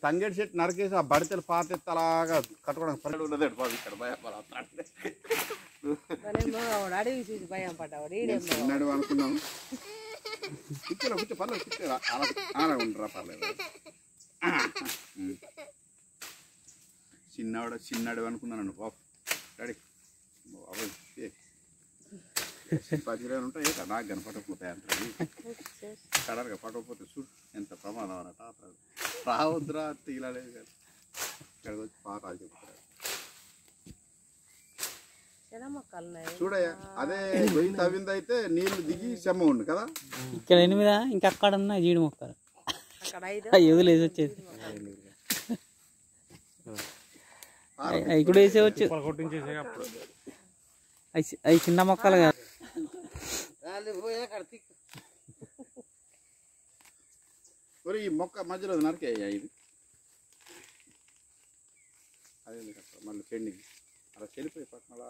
తంగేడి చెట్టు నరికేసి ఆ బడితెలు పాతెత్తలాగా కట్టుకోవడానికి పని ఉన్నది ఇక్కడ చిన్నాడు అనుకున్నాము కూర్చోలే కూర్చో పర్లేదు కూర్చో అలా ఉండరా పర్లేదు చిన్నాడు అనుకున్నాను బాబు డాడీ బాబు పచ్చిరాలు ఉంటాయి నాకు కనపడకపోతాయి అంటారు కడలుగా పట్టకపోతే చూడు ఎంత ప్రమాదం అన్నట రావద్దురా ఇలా లేదు కదా ఇక్కడికి వచ్చి పాఠాలు చెప్తారు చూడయ్యా అదే గొయ్యి తవ్వింది అయితే నీళ్లు దిగి చెమ్మ ఉండు కదా ఇక్కడ 8 ఇంకా అక్కడ ఉన్నాయి జీడి మొక్కలు ఎదులేసి వచ్చేది ఇప్పుడు వేసేవచ్చు అవి చిన్న మొక్కలు కాదు ఈ మొక్క మధ్యలో నరికేయ్యా ఇది అదే మళ్ళీ చెండింగ్ అలా చెడిపోయి పక్కన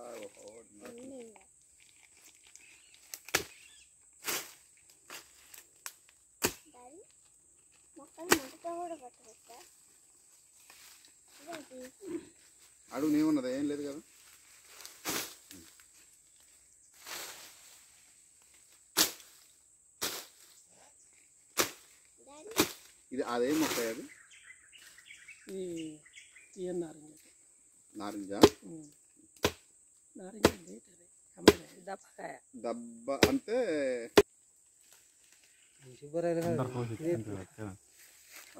అడుగు నేమున్నదా ఏం లేదు కదా ఇది అదే మొక్క అది నారింజ దబ్బ అంటే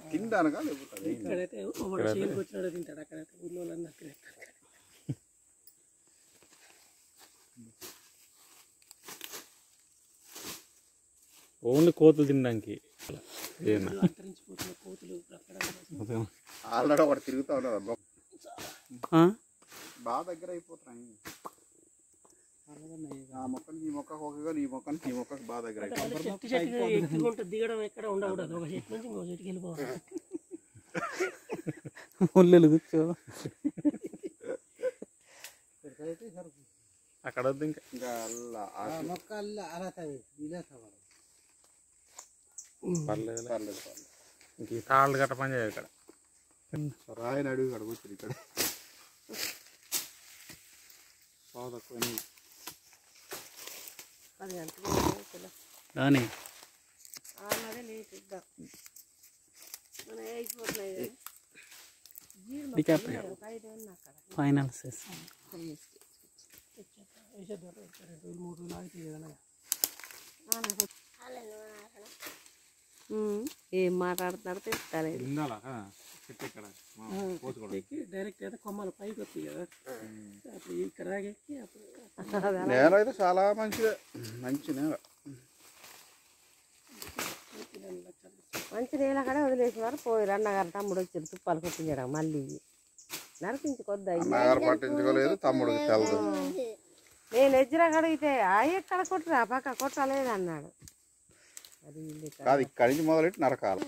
తింటానుగా ఓన్లీ కోతులు తినడానికి ఆల్రెడీ ఒకటి తిరుగుతూ ఉన్నది బాగా దగ్గర అయిపోతున్నాయి ఆ మొక్కని ఈ మొక్క ఒక్కగా ఈ మొక్కని ఈ మొక్కకి బాగా దగ్గర దిగడం ఎక్కడ ఉండకూడదు ఒక చెట్టు నుంచి ఇంకో చెట్టుకి వెళ్ళిపోవాలి అక్కడ వద్దు ఇంకా మొక్క అలా పర్లేదు పర్లేదు ఇంక తాళ్ళు గట్ట పని చేయదు ఇక్కడ రాయని అడుగు ఇక్కడ కూర్చొని ఇక్కడ బాగా తక్కువ కానీ ఫైనల్ ఏం మాట్లాడుతున్నారో తెలుస్తలేదు డైరెక్ట్ అయితే కొమ్మలు పైకి వస్తాయి కదా అప్పుడు ఇక్కడ ఎక్కి అప్పుడు నేల అయితే చాలా మంచిదే మంచి నేల మంచి నేల కూడా వదిలేసి వారు పోయి అన్నగారు తమ్ముడు వచ్చారు తుప్పాలు కొట్టించడం మళ్ళీ నరికించుకొద్దా పట్టించుకోలేదు తమ్ముడు నేను ఎజ్జిరా కడిగితే ఎక్కడ కొట్టరా పక్క కొట్టలేదు అన్నాడు కాదు ఇక్కడి నుంచి మొదలెట్టి నరకాలి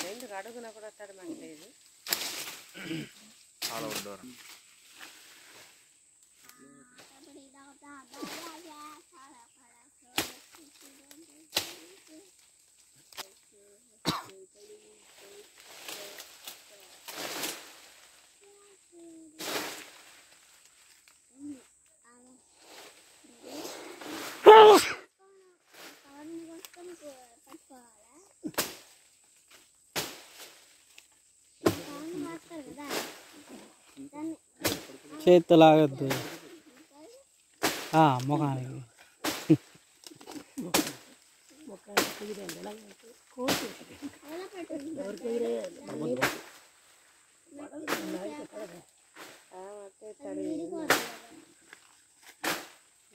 ఎందుకు అడుగున కూడా తడమట్లేదు చాలా ఉడ్డోరం చేతితో లాగద్దు ముఖానికి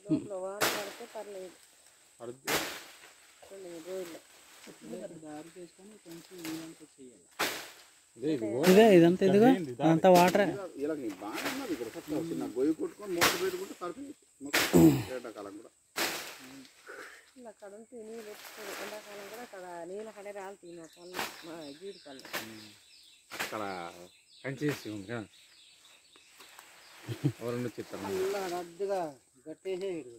లోపల వాన పడితే పర్లేదు రోజుల్లో దారి చేసుకొని కొంచెం చేయాలి ఇదే ఇదంతా ఇదిగో అంతా వాటరే. ఇలా బాగానే ఉన్నది ఇక్కడ చక్కగా చిన్న గొయ్యి కొట్టుకొని మూత పెట్టుకుంటే సరిపోయి మొత్తం ఎండాకాలం కూడా అక్కడ ఉంటే నీళ్ళు వస్తుంది ఎండాకాలం కూడా అక్కడ నీళ్ళ కడే రాలుతాయి మా పళ్ళు మా జీడి పళ్ళు. అక్కడ కంచేసి ఉంది కదా ఎవరు చిత్రం రద్దుగా గట్టేసే